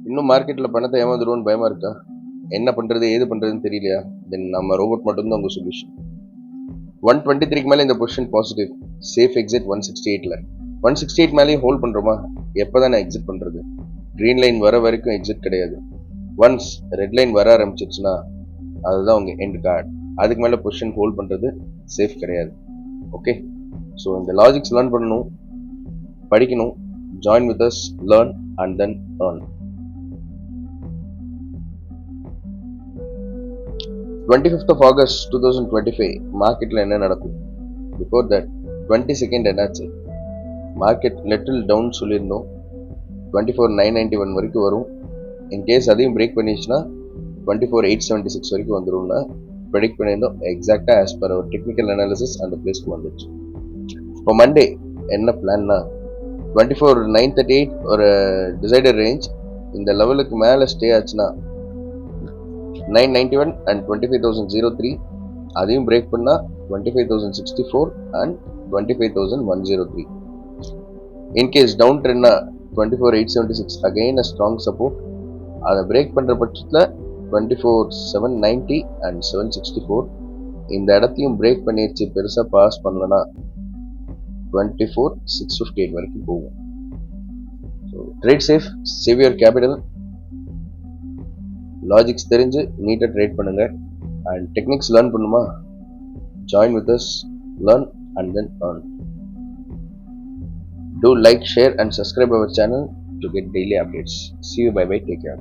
இன்னும் மார்க்கெட்டில் பணத்தை ஏமாந்துருவோன்னு பயமாக இருக்கா? என்ன பண்ணுறது ஏது பண்ணுறதுன்னு தெரியலையா? தென் நம்ம ரோபோட் மட்டும்தான் உங்கள் சொல்யூஷன். 123க்கு மேலே இந்த பொசிஷன் பாசிட்டிவ். சேஃப் எக்ஸிட் 168ல். 168 மேலேயும் ஹோல்ட் பண்ணுறோமா? எப்போ தான் நான் எக்ஸிட் பண்ணுறது? க்ரீன் லைன் வர வரைக்கும் எக்ஸிட் கிடையாது. ஒன்ஸ் ரெட் லைன் வர ஆரம்பிச்சிருச்சுன்னா அதுதான் உங்கள் எண்ட் கார்டு. அதுக்கு மேலே பொசிஷன் ஹோல்ட் பண்ணுறது சேஃப் கிடையாது. ஓகே, ஸோ இந்த லாஜிக்ஸ் லேர்ன் பண்ணணும், படிக்கணும். Join with us, learn and then earn. 25th of August 2025 மார்க்கெட்டில் என்ன நடக்கும்? பிஃபோர் தட் 22nd என்னாச்சு? மார்க்கெட் லிட்டில் டவுன் சொல்லியிருந்தோம். 24,991 வரைக்கும் வரும். இன்கேஸ் அதையும் பிரேக் பண்ணிடுச்சுன்னா 24,876 வரைக்கும் வந்துடும்னா ப்ரெடிக்ட் பண்ணியிருந்தோம். எக்ஸாக்டாக as per hour technical analysis அந்த பிளேஸ்க்கு வந்துடுச்சு. இப்போ மண்டே என்ன பிளான்னா 24,938 ஒரு டிசைடர் ரேஞ்ச். இந்த லெவலுக்கு மேலே ஸ்டே ஆச்சுன்னா 991 and 25,003, அதையும் பிரேக் பண்ணால் 25,064 and 25,103. இன்கேஸ் டவுன் ட்ரெண்ட்னா 24,876 அகெயின் அ ஸ்ட்ராங் சப்போர்ட். அதை பிரேக் பண்ணுற பட்சத்தில் 24,790 and 764. இந்த இடத்தையும் பிரேக் பண்ணிடுச்சு, பெருசாக பாஸ் பண்ணலன்னா 24,658 வரைக்கும் போகும். So trade safe, save your capital. Logics தெரிஞ்சு நீட்டாக ட்ரேட் பண்ணுங்க. அண்ட் டெக்னிக்ஸ் லேர்ன் பண்ணுமா? Join with us, learn and then earn. Do like, share and subscribe our channel to get daily updates. See you, bye bye, take care.